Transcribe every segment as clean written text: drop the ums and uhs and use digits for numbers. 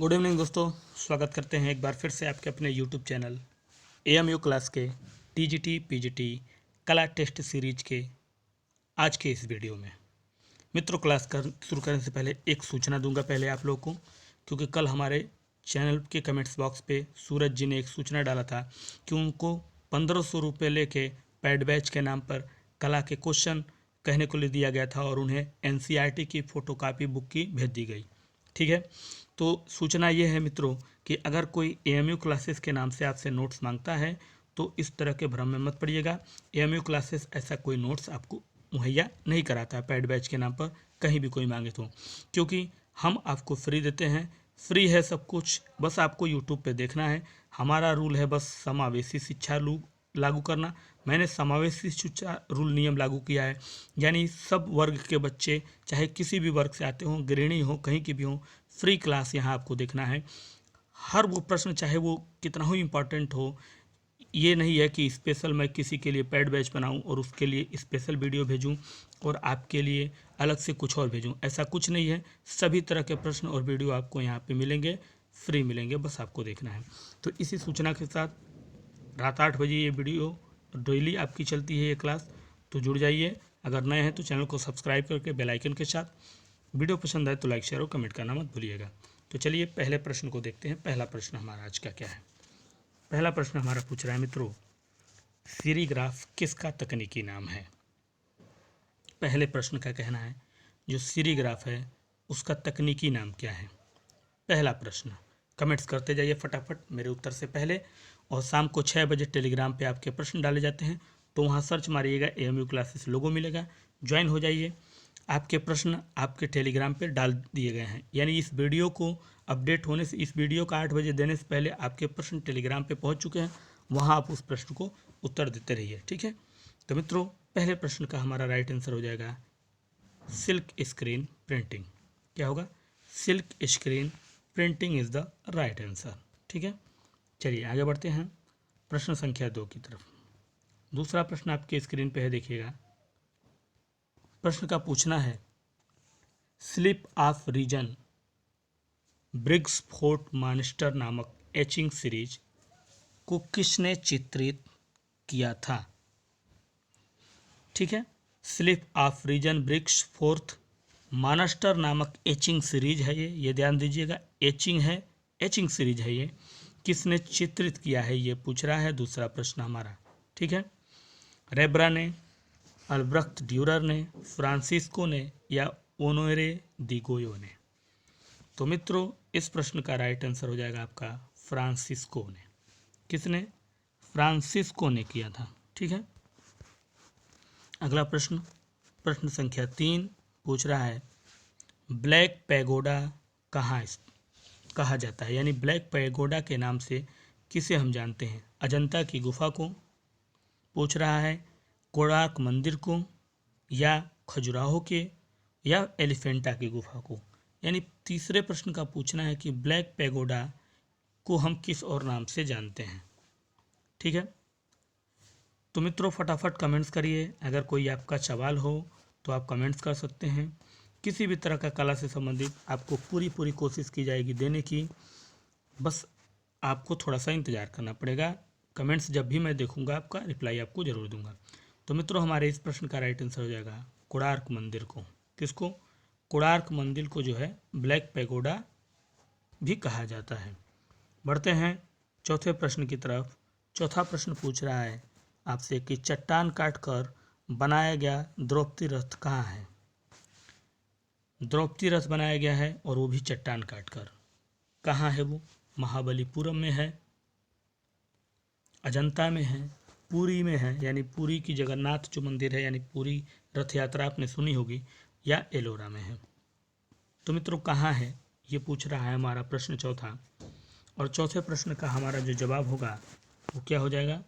Good evening दोस्तों, स्वागत करते हैं एक बार फिर से आपके अपने यूट्यूब चैनल एएमयू क्लास के टीजीटी पीजीटी कला टेस्ट सीरीज के आज के इस वीडियो में। मित्रों, क्लास शुरू करने से पहले एक सूचना दूंगा पहले आप लोगों को, क्योंकि कल हमारे चैनल के कमेंट्स बॉक्स पे सूरज जी ने एक सूचना डाला था कि उनको 1500 रुपये लेके पैड बैच के नाम पर कला के क्वेश्चन कहने को ले दिया गया था और उन्हें एनसीईआरटी की फ़ोटोकॉपी बुक की भेज दी गई। ठीक है, तो सूचना ये है मित्रों कि अगर कोई एएमयू क्लासेस के नाम से आपसे नोट्स मांगता है तो इस तरह के भ्रम में मत पड़िएगा। एएमयू क्लासेस ऐसा कोई नोट्स आपको मुहैया नहीं कराता है पैड बैच के नाम पर, कहीं भी कोई मांगे तो, क्योंकि हम आपको फ्री देते हैं। फ्री है सब कुछ, बस आपको यूट्यूब पे देखना है। हमारा रूल है बस समावेशी शिक्षा लागू करना। मैंने समावेशी शिक्षा रूल नियम लागू किया है, यानी सब वर्ग के बच्चे चाहे किसी भी वर्ग से आते हों, गृहिणी हो, कहीं की भी हो, फ्री क्लास यहाँ आपको देखना है। हर वो प्रश्न चाहे वो कितना ही इम्पोर्टेंट हो, ये नहीं है कि स्पेशल मैं किसी के लिए पैड बैच बनाऊं और उसके लिए स्पेशल वीडियो भेजूं और आपके लिए अलग से कुछ और भेजूं। ऐसा कुछ नहीं है। सभी तरह के प्रश्न और वीडियो आपको यहाँ पे मिलेंगे, फ्री मिलेंगे, बस आपको देखना है। तो इसी सूचना के साथ रात 8 बजे ये वीडियो डेली आपकी चलती है ये क्लास, तो जुड़ जाइए। अगर नए हैं तो चैनल को सब्सक्राइब करके बेल आइकन के साथ, वीडियो पसंद आए तो लाइक शेयर और कमेंट करना मत भूलिएगा। तो चलिए पहले प्रश्न को देखते हैं। पहला प्रश्न हमारा आज का क्या है। पहला प्रश्न हमारा पूछ रहा है मित्रों, सीरीग्राफ किसका तकनीकी नाम है। पहले प्रश्न का कहना है जो सीरीग्राफ है उसका तकनीकी नाम क्या है। पहला प्रश्न कमेंट्स करते जाइए फटाफट मेरे उत्तर से पहले, और शाम को 6 बजे टेलीग्राम पे आपके प्रश्न डाले जाते हैं, तो वहाँ सर्च मारिएगा एएमयू क्लासेस लोगो मिलेगा, ज्वाइन हो जाइए। आपके प्रश्न आपके टेलीग्राम पे डाल दिए गए हैं, यानी इस वीडियो को अपडेट होने से, इस वीडियो का 8 बजे देने से पहले आपके प्रश्न टेलीग्राम पे पहुंच चुके हैं। वहाँ आप उस प्रश्न को उत्तर देते रहिए, ठीक है। तो मित्रों, पहले प्रश्न का हमारा राइट आंसर हो जाएगा सिल्क स्क्रीन प्रिंटिंग। क्या होगा? Silk screen printing is the right answer, ठीक है। चलिए आगे बढ़ते हैं प्रश्न संख्या 2 की तरफ। दूसरा प्रश्न आपके स्क्रीन पे है, देखिएगा। प्रश्न का पूछना है, sleep of reason brings forth monsters नामक एचिंग सीरीज को किसने चित्रित किया था। ठीक है, sleep of reason brings forth monsters नामक एचिंग सीरीज है ये ध्यान दीजिएगा। एचिंग है, एचिंग सीरीज है ये, किसने चित्रित किया है ये पूछ रहा है दूसरा प्रश्न हमारा, ठीक है। रेब्रा ने, अल्ब्रख्त ड्यूरर ने, फ्रांसिस्को ने या ओनोरे दी गोयो ने। तो मित्रों, इस प्रश्न का राइट आंसर हो जाएगा आपका फ्रांसिस्को ने। किसने? फ्रांसिस्को ने किया था, ठीक है। अगला प्रश्न, प्रश्न संख्या 3 पूछ रहा है, ब्लैक पैगोडा कहा जाता है, यानी ब्लैक पैगोडा के नाम से किसे हम जानते हैं। अजंता की गुफा को पूछ रहा है, कोणार्क मंदिर को, या खजुराहो के, या एलिफेंटा की गुफा को। यानी तीसरे प्रश्न का पूछना है कि ब्लैक पैगोडा को हम किस और नाम से जानते हैं, ठीक है। तो मित्रों, फटाफट कमेंट्स करिए। अगर कोई आपका सवाल हो तो आप कमेंट्स कर सकते हैं। किसी भी तरह का कला से संबंधित आपको पूरी कोशिश की जाएगी देने की, बस आपको थोड़ा सा इंतज़ार करना पड़ेगा। कमेंट्स जब भी मैं देखूंगा आपका रिप्लाई आपको ज़रूर दूंगा। तो मित्रों, हमारे इस प्रश्न का राइट आंसर हो जाएगा कोणार्क मंदिर को। किसको? कोणार्क मंदिर को जो है ब्लैक पैगोडा भी कहा जाता है। बढ़ते हैं चौथे प्रश्न की तरफ। चौथा प्रश्न पूछ रहा है आपसे कि चट्टान काटकर बनाया गया द्रौपदी रथ कहाँ है। द्रौपदी रथ बनाया गया है और वो भी चट्टान काटकर। कहाँ है वो? महाबलीपुरम में है, अजंता में है, पुरी में है, यानी पुरी की जगन्नाथ जो मंदिर है, यानी पूरी रथ यात्रा आपने सुनी होगी, या एलोरा में है। तो मित्रों, कहाँ है ये पूछ रहा है हमारा प्रश्न चौथा। और चौथे प्रश्न का हमारा जो जवाब होगा वो क्या हो जाएगा?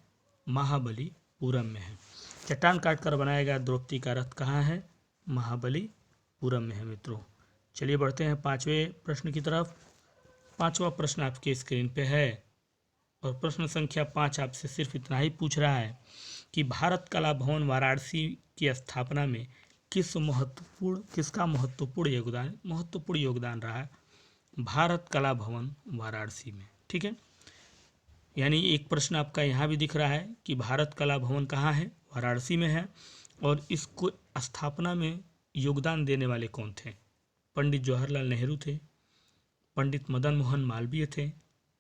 महाबलीपुरम में है। चट्टान काटकर बनाया गया द्रौपदी का रथ कहाँ है? महाबलीपुरम में है मित्रों। चलिए बढ़ते हैं पांचवें प्रश्न की तरफ। पांचवा प्रश्न आपके स्क्रीन पे है और प्रश्न संख्या 5 आपसे सिर्फ इतना ही पूछ रहा है कि भारत कला भवन वाराणसी की स्थापना में किसका महत्वपूर्ण योगदान रहा है। भारत कला भवन वाराणसी में। ठीक है, यानी एक प्रश्न आपका यहाँ भी दिख रहा है कि भारत कला भवन कहाँ है, वाराणसी में है। और इसको स्थापना में योगदान देने वाले कौन थे? पंडित जवाहरलाल नेहरू थे, पंडित मदन मोहन मालवीय थे,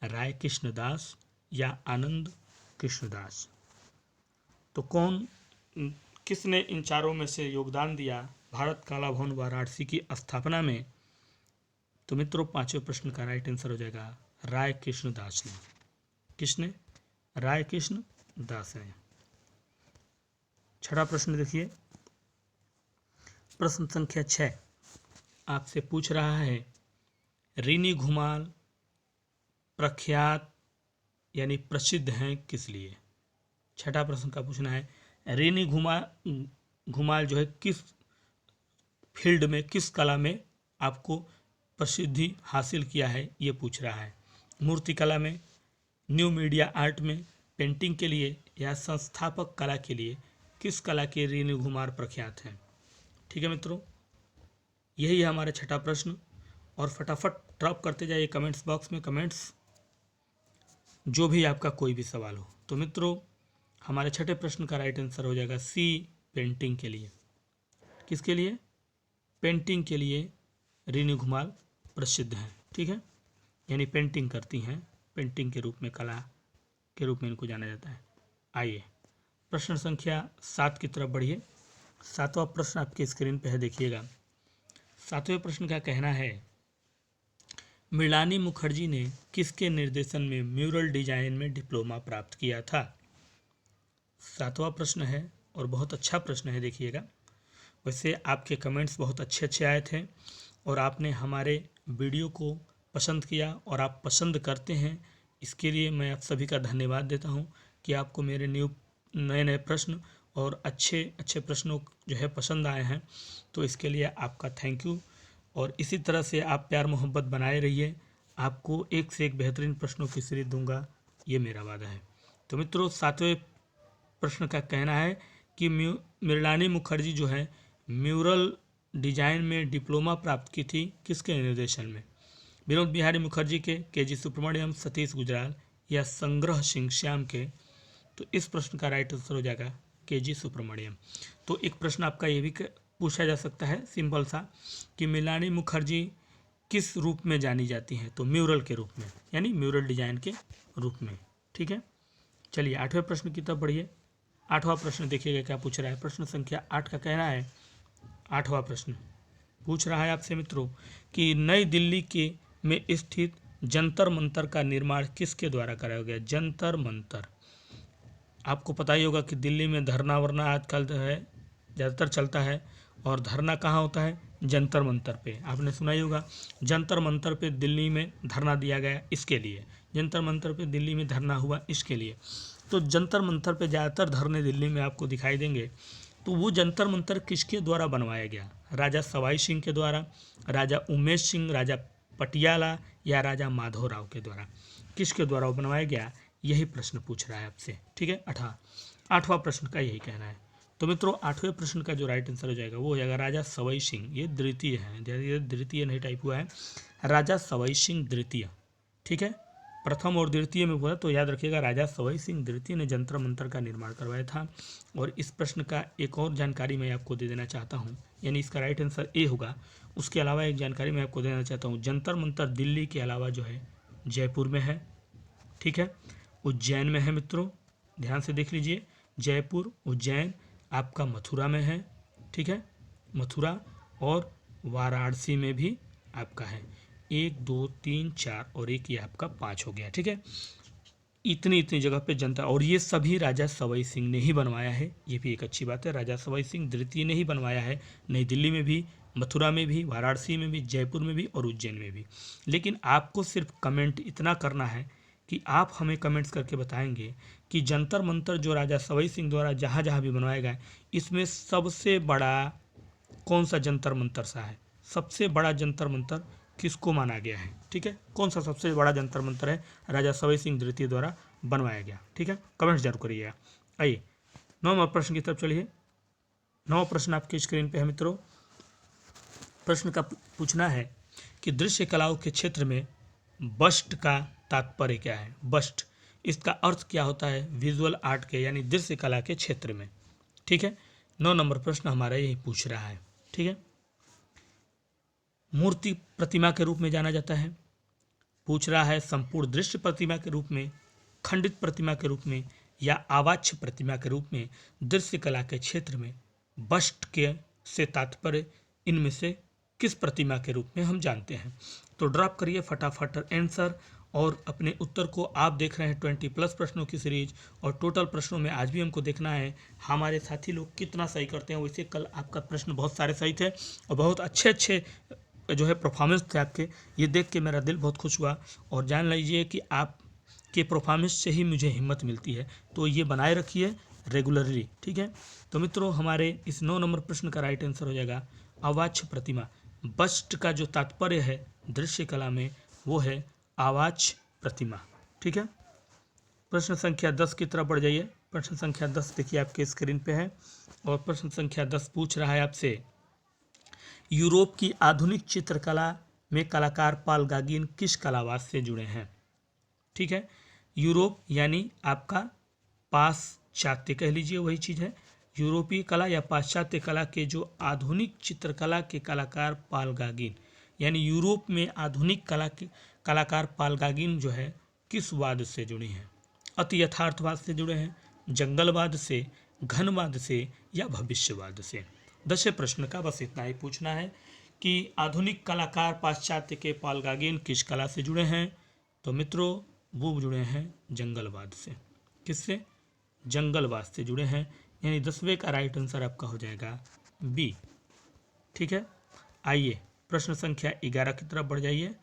राय कृष्णदास या आनंद कृष्णदास। तो कौन, किसने इन चारों में से योगदान दिया भारत कला भवन वाराणसी की स्थापना में? तो मित्रों, पांचवें प्रश्न का राइट आंसर हो जाएगा राय कृष्णदास ने। किसने? राय कृष्णदास ने। छठा प्रश्न देखिए, प्रश्न संख्या 6 आपसे पूछ रहा है रीनी घुमाल प्रख्यात यानी प्रसिद्ध हैं किस लिए? छठा प्रश्न का पूछना है रीनी घुमाल जो है किस फील्ड में, किस कला में आपको प्रसिद्धि हासिल किया है, ये पूछ रहा है। मूर्ति कला में, न्यू मीडिया आर्ट में, पेंटिंग के लिए या संस्थापक कला के लिए किस कला के रीनी घुमार प्रख्यात हैं? ठीक है मित्रों, यही है हमारा छठा प्रश्न। और फटाफट ड्रॉप करते जाइए कमेंट्स बॉक्स में कमेंट्स, जो भी आपका कोई भी सवाल हो। तो मित्रों, हमारे छठे प्रश्न का राइट आंसर हो जाएगा सी, पेंटिंग के लिए। किसके लिए? पेंटिंग के लिए रीनी घुमाल प्रसिद्ध हैं। ठीक है, यानी पेंटिंग करती हैं, पेंटिंग के रूप में, कला के रूप में इनको जाना जाता है। आइए प्रश्न संख्या 7 की तरफ बढ़िए। 7वां प्रश्न आपके स्क्रीन पे है, देखिएगा। 7वें प्रश्न का कहना है मृणालिनी मुखर्जी ने किसके निर्देशन में म्यूरल डिजाइन में डिप्लोमा प्राप्त किया था? 7वां प्रश्न है और बहुत अच्छा प्रश्न है, देखिएगा। वैसे आपके कमेंट्स बहुत अच्छे अच्छे आए थे और आपने हमारे वीडियो को पसंद किया और आप पसंद करते हैं, इसके लिए मैं आप सभी का धन्यवाद देता हूं कि आपको मेरे नए नए प्रश्न और अच्छे अच्छे प्रश्नों जो है पसंद आए हैं। तो इसके लिए आपका थैंक यू, और इसी तरह से आप प्यार मोहब्बत बनाए रहिए। आपको एक से एक बेहतरीन प्रश्नों की सीरीज दूंगा, ये मेरा वादा है। तो मित्रों, 7वें प्रश्न का कहना है कि मृणालिनी मुखर्जी जो है म्यूरल डिजाइन में डिप्लोमा प्राप्त की थी किसके निर्देशन में? विनोद बिहारी मुखर्जी के, के.जी. सुब्रमण्यम, सतीश गुजराल या संग्रह सिंह श्याम के? तो इस प्रश्न का राइट आंसर हो जाएगा के.जी. सुब्रमण्यम। तो एक प्रश्न आपका ये भी पूछा जा सकता है सिंपल सा कि मृणालिनी मुखर्जी किस रूप में जानी जाती हैं? तो म्यूरल के रूप में, यानी म्यूरल डिजाइन के रूप में। ठीक है, चलिए 8वें प्रश्न की तरफ बढ़िए। 8वां प्रश्न देखिएगा क्या पूछ रहा है। प्रश्न संख्या 8 का कहना है, 8वां प्रश्न पूछ रहा है आपसे मित्रों कि नई दिल्ली के में स्थित जंतर मंतर का निर्माण किसके द्वारा कराया गया? जंतर मंतर, आपको पता ही होगा कि दिल्ली में धरना वरना आजकल जो है ज़्यादातर चलता है, और धरना कहाँ होता है? जंतर मंतर पे। आपने सुना ही होगा, जंतर मंतर पे दिल्ली में धरना दिया गया, इसके लिए जंतर मंतर पे दिल्ली में धरना हुआ, इसके लिए। तो जंतर मंतर पे ज़्यादातर धरने दिल्ली में आपको दिखाई देंगे। तो वो जंतर मंतर किसके द्वारा बनवाया गया? राजा सवाई सिंह के द्वारा, राजा उमेश सिंह, राजा पटियाला या राजा माधवराव के द्वारा? किसके द्वारा वो बनवाया गया, यही प्रश्न पूछ रहा है आपसे। ठीक है, 8वां प्रश्न का यही कहना है। तो मित्रों, 8वें प्रश्न का जो राइट आंसर हो जाएगा वो हो जाएगा राजा सवाई सिंह। ये द्वितीय है, ये द्वितीय नहीं टाइप हुआ है, राजा सवाई सिंह द्वितीय। ठीक है, प्रथम और द्वितीय में हुआ, तो याद रखिएगा राजा सवाई सिंह द्वितीय ने जंतर मंतर का निर्माण करवाया था। और इस प्रश्न का एक और जानकारी मैं आपको दे देना चाहता हूँ, यानी इसका राइट आंसर ए होगा। उसके अलावा एक जानकारी मैं आपको देना चाहता हूँ, जंतर मंतर दिल्ली के अलावा जो है जयपुर में है। ठीक है, उज्जैन में है मित्रों, ध्यान से देख लीजिए, जयपुर, उज्जैन, आपका मथुरा में है। ठीक है, मथुरा और वाराणसी में भी आपका है। 1 2 3 4 और एक ये आपका 5 हो गया। ठीक है, इतनी जगह पे जनता, और ये सभी राजा सवाई सिंह ने ही बनवाया है, ये भी एक अच्छी बात है। राजा सवाई सिंह द्वितीय ने ही बनवाया है, नई दिल्ली में भी, मथुरा में भी, वाराणसी में भी, जयपुर में भी और उज्जैन में भी। लेकिन आपको सिर्फ कमेंट इतना करना है कि आप हमें कमेंट्स करके बताएंगे कि जंतर मंतर जो राजा सवाई सिंह द्वारा जहाँ जहाँ भी बनवाया गया, इसमें सबसे बड़ा कौन सा जंतर मंतर सा है? सबसे बड़ा जंतर मंतर किसको माना गया है? ठीक है, कौन सा सबसे बड़ा जंतर मंतर है राजा सवाई सिंह द्वितीय द्वारा बनवाया गया? ठीक है, कमेंट्स जरूर करिएगा। आइए 9वां प्रश्न की तरफ चलिए। 9वां प्रश्न आपकी स्क्रीन पे है मित्रों। प्रश्न का पूछना है कि दृश्य कलाओं के क्षेत्र में बस्ट का तात्पर्य क्या है। बस्ट, इसका अर्थ क्या होता है विजुअल आर्ट के यानी दृश्य कला के क्षेत्र में। ठीक है, 9 नंबर प्रश्न हमारा यही पूछ रहा है। ठीक है, मूर्ति प्रतिमा के रूप में जाना जाता है, पूछ रहा है संपूर्ण दृश्य प्रतिमा के रूप में, खंडित प्रतिमा के रूप में या आवाच्य प्रतिमा के रूप में दृश्य कला के क्षेत्र में बस्ट के से तात्पर्य इनमें से किस प्रतिमा के रूप में हम जानते हैं। तो ड्रॉप करिए फटाफट आंसर और अपने उत्तर को। आप देख रहे हैं 20+ प्रश्नों की सीरीज और टोटल प्रश्नों में आज भी हमको देखना है हमारे साथी लोग कितना सही करते हैं। वैसे कल आपका प्रश्न बहुत सारे सही थे और बहुत अच्छे अच्छे जो है परफॉर्मेंस थे आपके। ये देख के मेरा दिल बहुत खुश हुआ और जान लीजिए कि आप के परफॉर्मेंस से ही मुझे हिम्मत मिलती है, तो ये बनाए रखिए रेगुलरली। ठीक है, तो मित्रों हमारे इस 9 नंबर प्रश्न का राइट आंसर हो जाएगा आवाच्य प्रतिमा। बस्ट का जो तात्पर्य है दृश्य कला में वो है आवाच्य प्रतिमा। ठीक है, प्रश्न संख्या 10 की तरफ बढ़ जाइए। प्रश्न संख्या 10 देखिए आपके स्क्रीन पे है और प्रश्न संख्या 10 पूछ रहा है आपसे, यूरोप की आधुनिक चित्रकला में कलाकार पॉल गागिन किस कलावाद से जुड़े हैं। ठीक है, यूरोप यानी आपका पाश्चात्य कह लीजिए, वही चीज़ है। यूरोपीय कला या पाश्चात्य कला के जो आधुनिक चित्रकला के कलाकार पॉल गागिन, यानी यूरोप में आधुनिक कला के कलाकार पॉल गागिन जो है किस वाद से जुड़े हैं। अति यथार्थवाद से जुड़े हैं, जंगलवाद से, घनवाद से या भविष्यवाद से। 10 प्रश्न का बस इतना ही पूछना है कि आधुनिक कलाकार पाश्चात्य के पॉल गागिन किस कला से जुड़े हैं। तो मित्रों वो जुड़े हैं जंगलवाद से। किससे? जंगलवाद से जुड़े हैं, यानी 10वें का राइट आंसर आपका हो जाएगा बी। ठीक है, आइए प्रश्न संख्या 11 की तरफ बढ़ जाइए।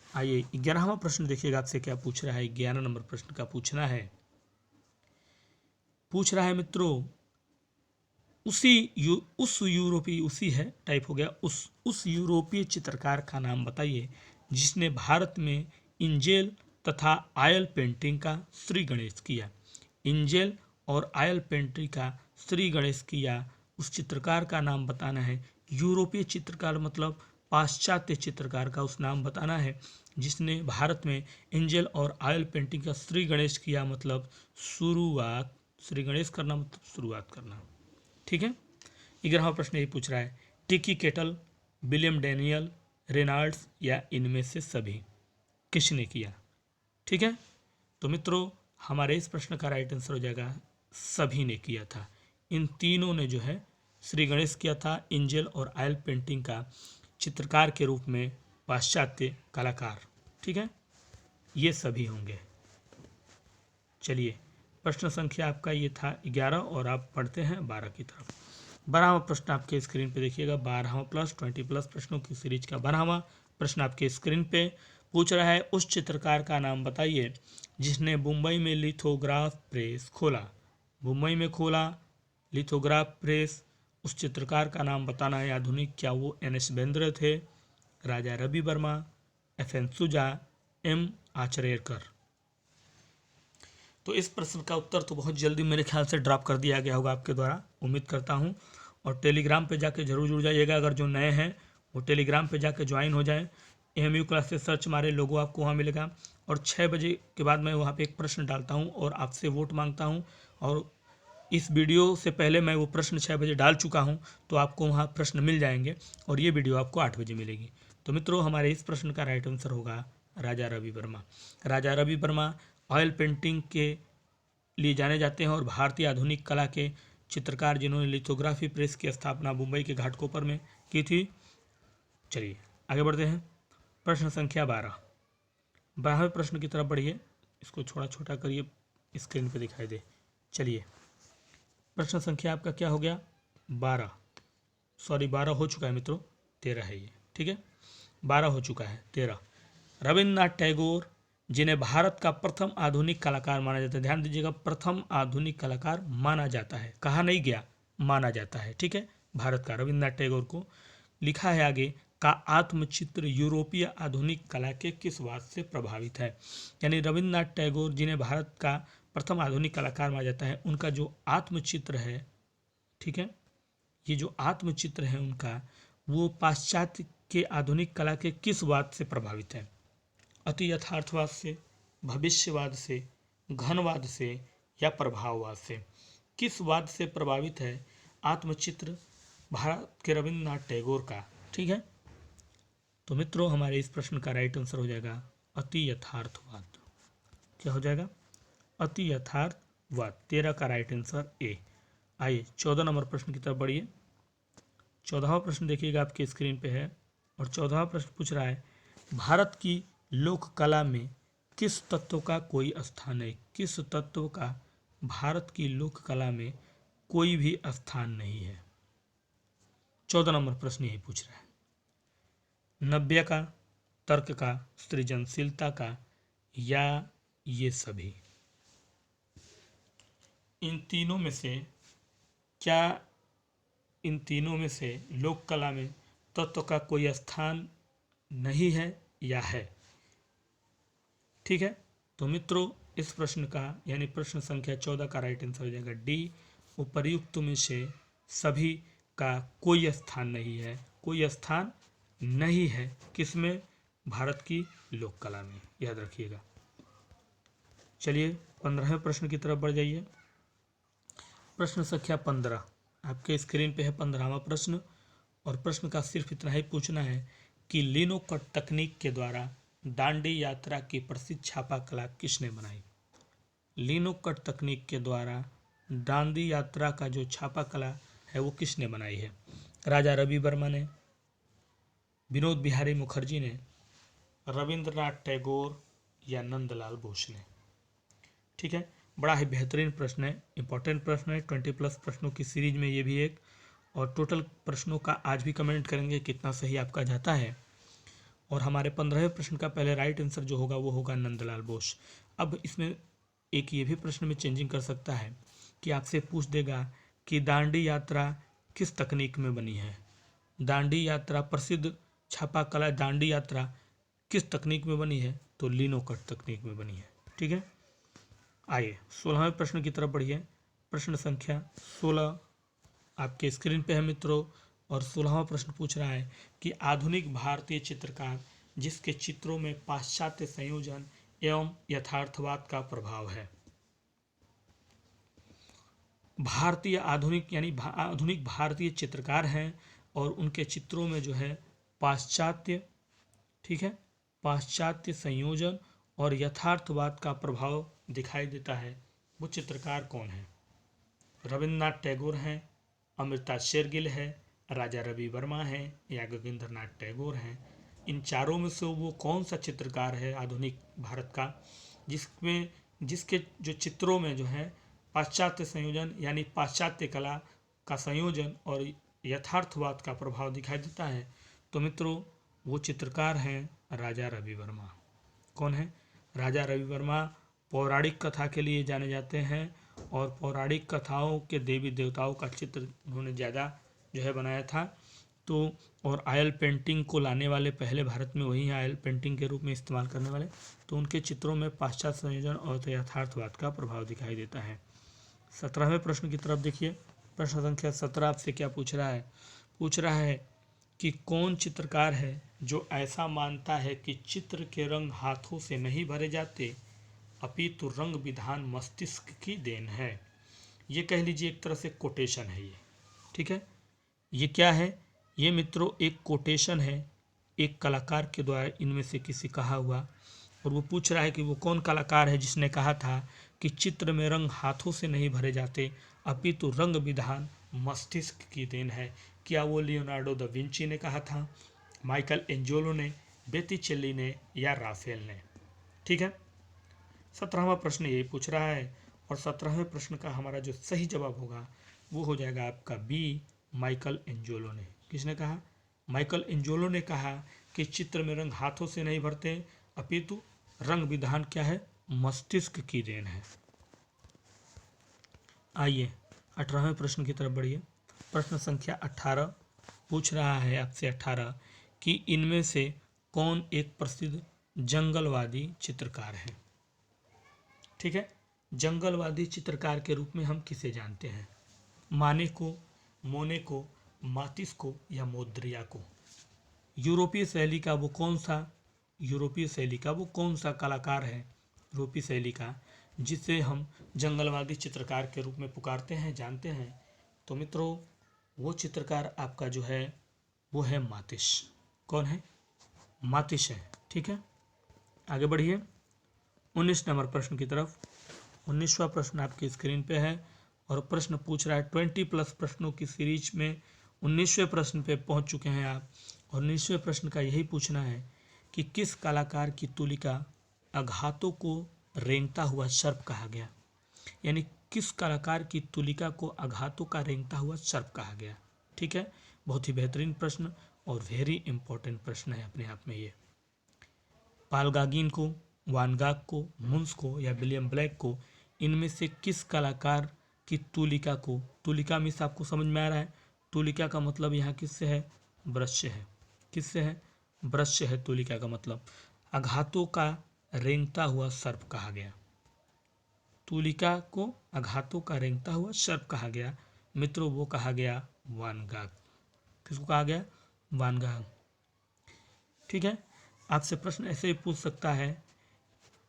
आइए 11वां प्रश्न देखिएगा आपसे क्या पूछ रहा है। 11 नंबर प्रश्न का पूछ रहा है मित्रों, उस यूरोपीय, उसी है टाइप हो गया, उस यूरोपीय चित्रकार का नाम बताइए जिसने भारत में इंजेल तथा आयल पेंटिंग का श्री गणेश किया। इंजेल और आयल पेंटिंग का श्री गणेश किया, उस चित्रकार का नाम बताना है। यूरोपीय चित्रकार मतलब पाश्चात्य चित्रकार का उस नाम बताना है जिसने भारत में इंजेल और आयल पेंटिंग का श्री गणेश किया, मतलब शुरुआत। श्री गणेश करना मतलब शुरुआत करना। ठीक है, 11वां प्रश्न ये पूछ रहा है, टिकी केटल, विलियम डैनियल, रेनाल्ड्स या इनमें से सभी किसने किया। ठीक है, तो मित्रों हमारे इस प्रश्न का राइट आंसर हो जाएगा सभी ने किया था। इन तीनों ने जो है श्री गणेश किया था, इंजेल और आयल पेंटिंग का चित्रकार के रूप में पाश्चात्य कलाकार। ठीक है, ये सभी होंगे। चलिए प्रश्न संख्या आपका ये था 11 और आप पढ़ते हैं 12 की तरफ। 12वां प्रश्न आपके स्क्रीन पे देखिएगा। 12वां प्लस 20+ प्रश्नों की सीरीज का 12वां प्रश्न आपके स्क्रीन पे पूछ रहा है, उस चित्रकार का नाम बताइए जिसने मुंबई में लिथोग्राफ प्रेस खोला। मुंबई में खोला लिथोग्राफ प्रेस, उस चित्रकार का नाम बताना है आधुनिक। क्या वो NS बेंद्रे थे, राजा रवि वर्मा, FN सुजा, M आचरेकर। तो इस प्रश्न का उत्तर तो बहुत जल्दी मेरे ख्याल से ड्रॉप कर दिया गया होगा आपके द्वारा, उम्मीद करता हूँ। और टेलीग्राम पे जाके जरूर जुड़ जाइएगा, अगर जो नए हैं वो टेलीग्राम पे जाके ज्वाइन हो जाएं। AMU क्लासेस सर्च मारे, लोगो आपको वहाँ मिलेगा। और 6 बजे के बाद मैं वहाँ पे एक प्रश्न डालता हूँ और आपसे वोट मांगता हूँ। और इस वीडियो से पहले मैं वो प्रश्न 6 बजे डाल चुका हूँ, तो आपको वहाँ प्रश्न मिल जाएंगे और ये वीडियो आपको 8 बजे मिलेगी। तो मित्रों हमारे इस प्रश्न का राइट आंसर होगा राजा रवि वर्मा। राजा रवि वर्मा ऑयल पेंटिंग के लिए जाने जाते हैं और भारतीय आधुनिक कला के चित्रकार जिन्होंने लिथोग्राफी प्रेस की स्थापना मुंबई के घाटकोपर में की थी। चलिए आगे बढ़ते हैं। प्रश्न संख्या 12वें प्रश्न की तरफ बढ़िए। इसको थोड़ा छोटा करिए, स्क्रीन पे दिखाई दे। चलिए प्रश्न संख्या आपका क्या हो गया 12 हो चुका है मित्रों, 13 है ये। ठीक है, 12 हो चुका है, 13। रविन्द्रनाथ टैगोर जिन्हें भारत का प्रथम आधुनिक कलाकार माना जाता है, ध्यान दीजिएगा, प्रथम आधुनिक कलाकार माना जाता है, कहा नहीं गया, माना जाता है। ठीक है, भारत का रविन्द्रनाथ टैगोर को। लिखा है आगे, का आत्मचित्र यूरोपीय आधुनिक कला के किस बात से प्रभावित है। यानी रविन्द्रनाथ टैगोर जिन्हें भारत का प्रथम आधुनिक कलाकार माना जाता है, उनका जो आत्मचित्र है, ठीक है, ये जो आत्मचित्र है उनका, वो पाश्चात्य के आधुनिक कला के किस वाद से प्रभावित है? अति यथार्थवाद से, भविष्यवाद से, घनवाद से या प्रभाववाद से? किस वाद से प्रभावित है आत्मचित्र भारत के रविन्द्रनाथ टैगोर का? ठीक है, तो मित्रों हमारे इस प्रश्न का राइट आंसर हो जाएगा अति यथार्थवाद। क्या हो जाएगा? अति यथार्थवाद। 13 का राइट आंसर ए। आइए 14 नंबर प्रश्न की तरफ बढ़िए। 14वां प्रश्न देखिएगा आपके स्क्रीन पे है, और 14वां प्रश्न पूछ रहा है भारत की लोक कला में किस तत्व का कोई स्थान है? किस तत्व का भारत की लोक कला में कोई भी स्थान नहीं है? 14 नंबर प्रश्न यही पूछ रहा है। नव्य का, तर्क का, सृजनशीलता का या ये सभी? इन तीनों में से क्या इन तीनों में से लोक कला में तत्व का कोई स्थान नहीं है या है? ठीक है, तो मित्रों इस प्रश्न का यानी प्रश्न संख्या 14 का राइट आंसर हो जाएगा डी, उपर्युक्त में से सभी का कोई स्थान नहीं है। कोई स्थान नहीं है किसमें? भारत की लोक कला में, याद रखिएगा। चलिए 15वें प्रश्न की तरफ बढ़ जाइए। प्रश्न संख्या 15 आपके स्क्रीन पे है, 15वां प्रश्न, और प्रश्न का सिर्फ इतना ही पूछना है कि लिनोकट तकनीक के द्वारा दांडी यात्रा की प्रसिद्ध छापा कला किसने बनाई? लिनोकट तकनीक के द्वारा दांडी यात्रा का जो छापा कला है वो किसने बनाई है? राजा रवि वर्मा ने, विनोद बिहारी मुखर्जी ने, रविंद्रनाथ टैगोर या नंदलाल बोस ने? ठीक है, बड़ा ही बेहतरीन प्रश्न है, इंपॉर्टेंट प्रश्न है। 20+ प्रश्नों की सीरीज में ये भी एक, और टोटल प्रश्नों का आज भी कमेंट करेंगे कितना सही आपका जाता है। और हमारे 15वें प्रश्न का पहले राइट आंसर जो होगा वो होगा नंदलाल बोस। अब इसमें एक ये भी प्रश्न में चेंजिंग कर सकता है कि आपसे पूछ देगा कि दांडी यात्रा किस तकनीक में बनी है? दांडी यात्रा, प्रसिद्ध छापा कला दांडी यात्रा किस तकनीक में बनी है? तो लिनोकट तकनीक में बनी है। ठीक है, आइए 16वें प्रश्न की तरफ बढ़िए। प्रश्न संख्या 16 आपके स्क्रीन पे है मित्रों, और 16वां प्रश्न पूछ रहा है कि आधुनिक भारतीय चित्रकार जिसके चित्रों में पाश्चात्य संयोजन एवं यथार्थवाद का प्रभाव है। भारतीय आधुनिक यानी आधुनिक भारतीय चित्रकार हैं और उनके चित्रों में जो है पाश्चात्य, ठीक है, पाश्चात्य संयोजन और यथार्थवाद का प्रभाव दिखाई देता है। वो चित्रकार कौन है? रविन्द्रनाथ टैगोर हैं, अमृता शेरगिल है, राजा रवि वर्मा है या गगनेंद्रनाथ टैगोर हैं? इन चारों में से वो कौन सा चित्रकार है आधुनिक भारत का जिसके जो चित्रों में जो है पाश्चात्य संयोजन यानी पाश्चात्य कला का संयोजन और यथार्थवाद का प्रभाव दिखाई देता है? तो मित्रों वो चित्रकार हैं राजा रवि वर्मा। कौन है? राजा रवि वर्मा पौराणिक कथा के लिए जाने जाते हैं, और पौराणिक कथाओं के देवी देवताओं का चित्र उन्होंने ज़्यादा जो है बनाया था। तो और ऑयल पेंटिंग को लाने वाले पहले भारत में वही हैं, ऑयल पेंटिंग के रूप में इस्तेमाल करने वाले। तो उनके चित्रों में पाश्चात्य संयोजन और यथार्थवाद का प्रभाव दिखाई देता है। 17वें प्रश्न की तरफ देखिए। प्रश्न संख्या 17 आपसे क्या पूछ रहा है? पूछ रहा है कि कौन चित्रकार है जो ऐसा मानता है कि चित्र के रंग हाथों से नहीं भरे जाते अपितु रंग विधान मस्तिष्क की देन है। ये कह लीजिए एक तरह से कोटेशन है ये। ठीक है, ये क्या है? ये मित्रों एक कोटेशन है एक कलाकार के द्वारा इनमें से किसी कहा हुआ, और वो पूछ रहा है कि वो कौन कलाकार है जिसने कहा था कि चित्र में रंग हाथों से नहीं भरे जाते अपितु रंग विधान मस्तिष्क की देन है। क्या वो लियोनार्डो दा विंची ने कहा था, माइकल एंजेलो ने, बेत्तिचेली ने या राफेल ने? ठीक है, 17वां प्रश्न यही पूछ रहा है, और 17वें प्रश्न का हमारा जो सही जवाब होगा वो हो जाएगा आपका बी, माइकल एंजेलो ने। किसने कहा? माइकल एंजेलो ने कहा कि चित्र में रंग हाथों से नहीं भरते अपितु रंग विधान क्या है? मस्तिष्क की देन है। आइए 18वें प्रश्न की तरफ बढ़िए। प्रश्न संख्या 18 पूछ रहा है आपसे 18 कि इनमें से कौन एक प्रसिद्ध जंगलवादी चित्रकार है? ठीक है, जंगलवादी चित्रकार के रूप में हम किसे जानते हैं? माने को, मोने को, मातिस को या मोद्रिया को? यूरोपीय शैली का वो कौन सा कलाकार है, यूरोपीय शैली का, जिसे हम जंगलवादी चित्रकार के रूप में पुकारते हैं, जानते हैं? तो मित्रों, वो चित्रकार आपका जो है वो है मातिश। कौन है? मातिश है। ठीक है, आगे बढ़िए 19 नंबर प्रश्न की तरफ। 19वां प्रश्न आपकी स्क्रीन पे है और प्रश्न पूछ रहा है 20+ प्रश्नों की सीरीज में 19वें प्रश्न पे पहुंच चुके हैं आप। और 19वें प्रश्न का यही पूछना है कि किस कलाकार की तुलिका आघातों को रेंगता हुआ सर्प कहा गया। यानी किस कलाकार की तुलिका को आघातों का रेंगता हुआ सर्प कहा गया। ठीक है, बहुत ही बेहतरीन प्रश्न और वेरी इंपॉर्टेंट प्रश्न है अपने आप में ये। पाल गागिन को, वान गाग को, मुंस को या विलियम ब्लैक को इनमें से किस कलाकार की तुलिका को, तुलिका मीन्स आपको समझ में आ रहा है, तुलिका का मतलब यहाँ किससे है? ब्रश से है। किससे है? ब्रश से है तुलिका का मतलब। आघातों का रेंगता हुआ सर्प कहा गया। तुलिका को आघातों का रेंगता हुआ सर्प कहा गया। मित्रों, वो कहा गया वान गाग। किसको कहा गया? वान गाग। ठीक है, आपसे प्रश्न ऐसे ही पूछ सकता है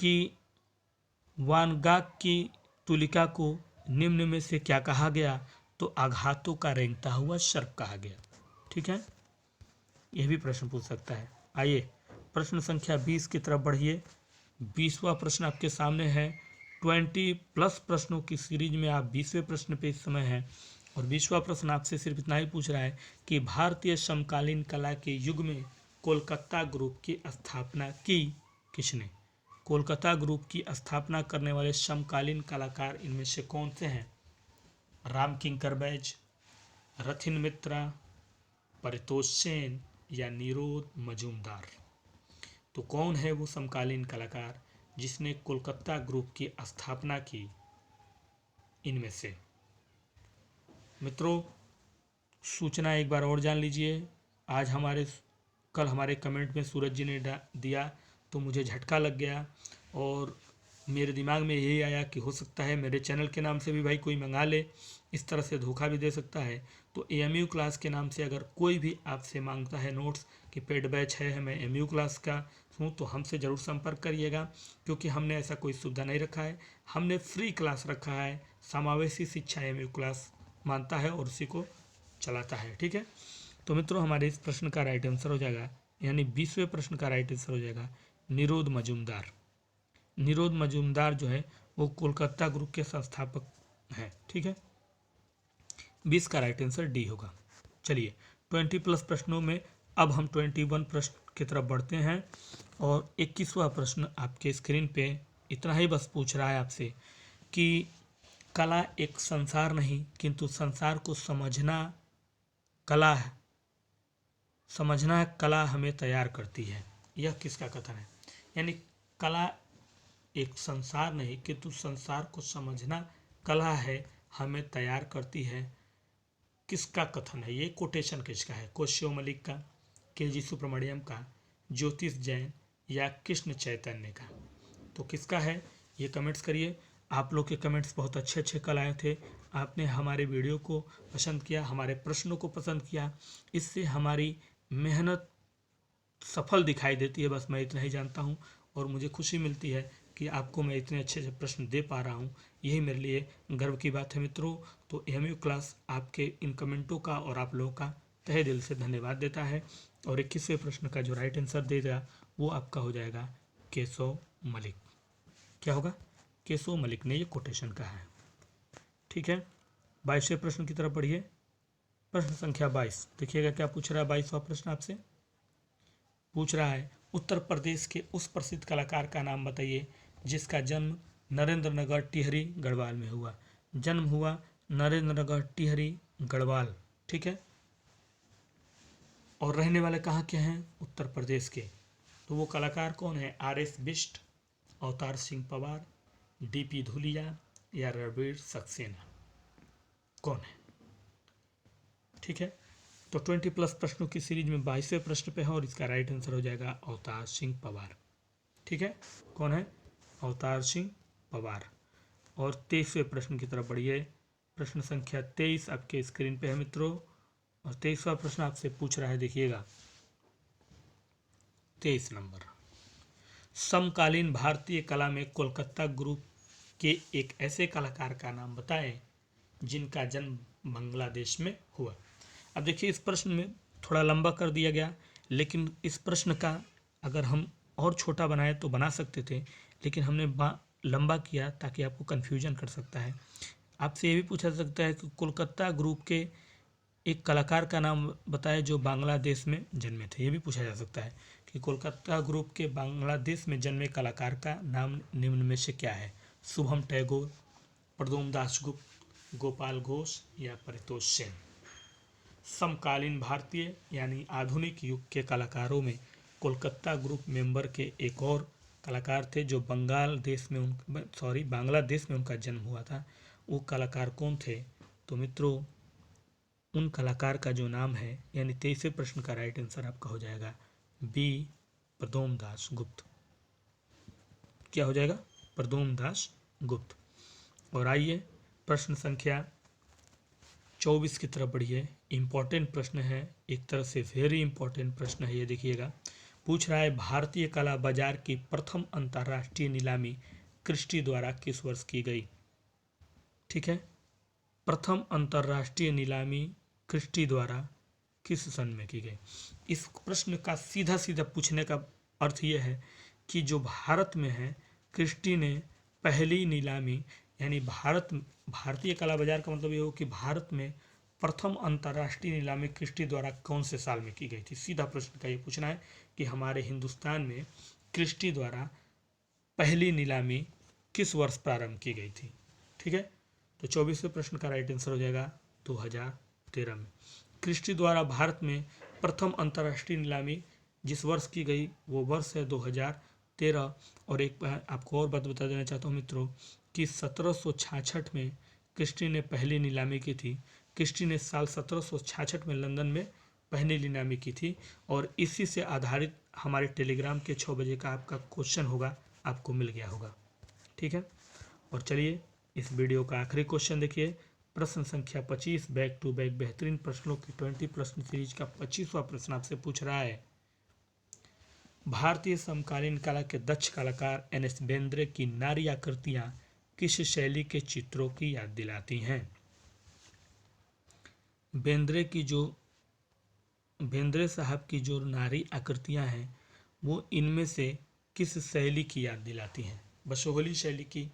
कि वान गाग की तुलिका को निम्न में से क्या कहा गया? तो आघातों का रेंगता हुआ सर्प कहा गया। ठीक है, यह भी प्रश्न पूछ सकता है। आइए प्रश्न संख्या 20 की तरफ बढ़िए। 20वां प्रश्न आपके सामने है। 20+ प्रश्नों की सीरीज में आप 20वें प्रश्न पे इस समय हैं और 20वां प्रश्न आपसे सिर्फ इतना ही पूछ रहा है कि भारतीय समकालीन कला के युग में कोलकाता ग्रुप की स्थापना की किसने? कोलकाता ग्रुप की स्थापना करने वाले समकालीन कलाकार इनमें से कौन से हैं? राम किंकर बैज, रथिन मित्रा, परितोष सेन या निरोध मजूमदार। तो कौन है वो समकालीन कलाकार जिसने कोलकाता ग्रुप की स्थापना की इनमें से? मित्रों, सूचना एक बार और जान लीजिए। आज कल हमारे कमेंट में सूरज जी ने दिया तो मुझे झटका लग गया और मेरे दिमाग में यही आया कि हो सकता है मेरे चैनल के नाम से भी भाई कोई मंगा ले, इस तरह से धोखा भी दे सकता है। तो AMU क्लास के नाम से अगर कोई भी आपसे मांगता है नोट्स कि पेड बैच है, मैं AMU क्लास का हूँ, तो हमसे ज़रूर संपर्क करिएगा, क्योंकि हमने ऐसा कोई सुविधा नहीं रखा है। हमने फ्री क्लास रखा है, समावेशी शिक्षा AMU क्लास मानता है और उसी को चलाता है। ठीक है, तो मित्रों, हमारे इस प्रश्न का राइट आंसर हो जाएगा, यानी 20वें प्रश्न का राइट आंसर हो जाएगा निरोध मजूमदार। निरोध मजूमदार जो है वो कोलकाता ग्रुप के संस्थापक हैं। ठीक है, 20 का राइट आंसर डी होगा। चलिए 20+ प्रश्नों में अब हम 21 प्रश्न की तरफ बढ़ते हैं और 21वां प्रश्न आपके स्क्रीन पे इतना ही बस पूछ रहा है आपसे कि कला एक संसार नहीं किंतु संसार को समझना कला है, समझना कला हमें तैयार करती है। यह किसका कथन है? यानी कला एक संसार नहीं किंतु संसार को समझना कला है, हमें तैयार करती है। किसका कथन है? ये कोटेशन किसका है? कोशियो मलिक का, KG सुब्रमण्यम का, ज्योतिष जैन या कृष्ण चैतन्य का? तो किसका है ये कमेंट्स करिए। आप लोग के कमेंट्स बहुत अच्छे अच्छे कल आए थे। आपने हमारे वीडियो को पसंद किया, हमारे प्रश्नों को पसंद किया, इससे हमारी मेहनत सफल दिखाई देती है। बस मैं इतना ही जानता हूँ और मुझे खुशी मिलती है कि आपको मैं इतने अच्छे अच्छे प्रश्न दे पा रहा हूँ, यही मेरे लिए गर्व की बात है मित्रों। तो AMU क्लास आपके इन कमेंटों का और आप लोगों का तहे दिल से धन्यवाद देता है। और 21वें प्रश्न का जो राइट आंसर देगा वो आपका हो जाएगा केशव मलिक। क्या होगा? केशव मलिक ने ये कोटेशन कहा है। ठीक है, 22वें प्रश्न की तरफ बढ़िए। प्रश्न संख्या 22 देखिएगा क्या पूछ रहा है। 22वां प्रश्न आपसे पूछ रहा है उत्तर प्रदेश के उस प्रसिद्ध कलाकार का नाम बताइए जिसका जन्म नरेंद्र नगर टिहरी गढ़वाल में हुआ। जन्म हुआ नरेंद्र नगर टिहरी गढ़वाल। ठीक है, और रहने वाले कहाँ के हैं? उत्तर प्रदेश के। तो वो कलाकार कौन है? RS बिष्ट, अवतार सिंह पवार, DP धुलिया या रणवीर सक्सेना? कौन है? ठीक है, तो 20+ प्रश्नों की सीरीज में 22वें प्रश्न पे है और इसका राइट आंसर हो जाएगा अवतार सिंह पवार। ठीक है, कौन है? अवतार सिंह पवार। और 23वें प्रश्न की तरफ बढ़िए। प्रश्न संख्या 23 आपके स्क्रीन पे है मित्रों और 23वां प्रश्न आपसे पूछ रहा है, देखिएगा 23 नंबर। समकालीन भारतीय कला में कोलकाता ग्रुप के एक ऐसे कलाकार का नाम बताएं जिनका जन्म बांग्लादेश में हुआ। अब देखिए, इस प्रश्न में थोड़ा लंबा कर दिया गया, लेकिन इस प्रश्न का अगर हम और छोटा बनाए तो बना सकते थे, लेकिन हमने लंबा किया ताकि आपको कन्फ्यूजन कर सकता है। आपसे ये भी पूछा जा सकता है कि कोलकाता ग्रुप के एक कलाकार का नाम बताए जो बांग्लादेश में जन्मे थे। ये भी पूछा जा सकता है कि कोलकाता ग्रुप के बांग्लादेश में जन्मे कलाकार का नाम निम्न में से क्या है? शुभम टैगोर, प्रदोम दासगुप्त, गोपाल घोष या परितोष सेन। समकालीन भारतीय यानी आधुनिक युग के कलाकारों में कोलकाता ग्रुप मेंबर के एक और कलाकार थे जो बांग्लादेश में उनका जन्म हुआ था। वो कलाकार कौन थे? तो मित्रों, उन कलाकार का जो नाम है, यानी 23वें प्रश्न का राइट आंसर आपका हो जाएगा बी, प्रदोम दास गुप्त। क्या हो जाएगा? प्रदोम दास गुप्त। और आइए प्रश्न संख्या 24 की तरफ बढ़िए। इंपॉर्टेंट प्रश्न है, एक तरह से वेरी इंपॉर्टेंट प्रश्न है ये। देखिएगा, पूछ रहा है भारतीय कला बाजार की प्रथम अंतर्राष्ट्रीय नीलामी क्रिस्टी द्वारा किस वर्ष की गई? ठीक है, प्रथम अंतर्राष्ट्रीय नीलामी क्रिस्टी द्वारा किस सन में की गई? इस प्रश्न का सीधा सीधा पूछने का अर्थ यह है कि जो भारत में है, क्रिस्टी ने पहली नीलामी, यानी भारतीय कला बाजार का मतलब ये हो कि भारत में प्रथम अंतर्राष्ट्रीय नीलामी क्रिस्टी द्वारा कौन से साल में की गई थी? सीधा प्रश्न का ये पूछना है कि हमारे हिंदुस्तान में क्रिस्टी द्वारा पहली नीलामी किस वर्ष प्रारंभ की गई थी? ठीक है, तो 24वें प्रश्न का राइट आंसर हो जाएगा 2013 में। क्रिस्टी द्वारा भारत में प्रथम अंतर्राष्ट्रीय नीलामी जिस वर्ष की गई वो वर्ष है 2013। और एक आपको और बात बता देना चाहता हूँ मित्रों कि 1766 में क्रिस्टी ने पहली नीलामी की थी। क्रिस्टी ने साल 1766 में लंदन में पहली नीलामी की थी। और इसी से आधारित हमारे टेलीग्राम के 6 बजे का आपका क्वेश्चन होगा, आपको मिल गया होगा। ठीक है, और चलिए इस वीडियो का आखिरी क्वेश्चन देखिए। प्रश्न संख्या 25, बैक टू बैक बेहतरीन प्रश्नों की 20 प्रश्न सीरीज का 25वां प्रश्न आपसे पूछ रहा है, भारतीय समकालीन कला के दक्ष कलाकार एन.एस. बेंद्रे की नारी आकृतियां किस शैली के चित्रों की याद दिलाती हैं? बेंद्रे साहब की जो नारी आकृतियां हैं वो इनमें से किस शैली की याद दिलाती हैं? बसोहली शैली की,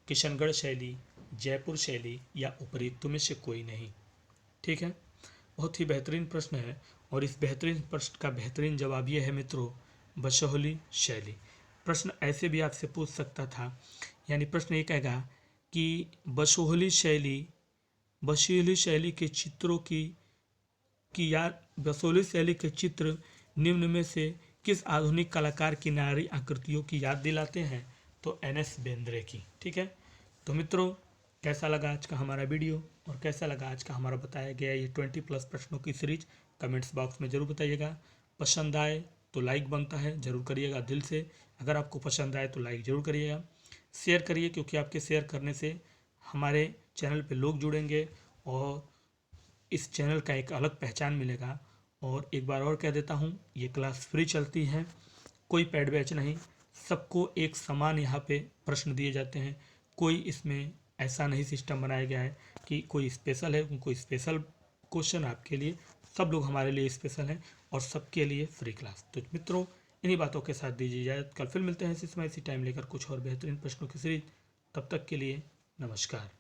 किशनगढ़ शैली, जयपुर शैली या उपरीत में से कोई नहीं। ठीक है, बहुत ही बेहतरीन प्रश्न है और इस बेहतरीन प्रश्न का बेहतरीन जवाब ये है मित्रों, बसोहली शैली। प्रश्न ऐसे भी आपसे पूछ सकता था, यानी प्रश्न ये कहेगा कि बसोहली शैली के चित्रों की याद, बसोहली शैली के चित्र निम्न में से किस आधुनिक कलाकार की नारी आकृतियों की याद दिलाते हैं? तो एन.एस. बेंद्रे की। ठीक है, तो मित्रों, कैसा लगा आज का हमारा वीडियो और कैसा लगा आज का हमारा बताया गया ये 20+ प्रश्नों की सीरीज? कमेंट्स बॉक्स में ज़रूर बताइएगा। पसंद आए तो लाइक बनता है, ज़रूर करिएगा दिल से। अगर आपको पसंद आए तो लाइक ज़रूर करिएगा, शेयर करिए, क्योंकि आपके शेयर करने से हमारे चैनल पे लोग जुड़ेंगे और इस चैनल का एक अलग पहचान मिलेगा। और एक बार और कह देता हूँ, ये क्लास फ्री चलती है, कोई पेड बैच नहीं, सबको एक समान यहाँ पे प्रश्न दिए जाते हैं। कोई इसमें ऐसा नहीं सिस्टम बनाया गया है कि कोई स्पेशल है, कोई स्पेशल क्वेश्चन आपके लिए, सब लोग हमारे लिए स्पेशल हैं और सबके लिए फ्री क्लास। तो मित्रों, इन्हीं बातों के साथ दीजिए इजाज़त। कल फिर मिलते हैं इसी समय इसी टाइम लेकर कुछ और बेहतरीन प्रश्नों की सीरीज। तब तक के लिए नमस्कार।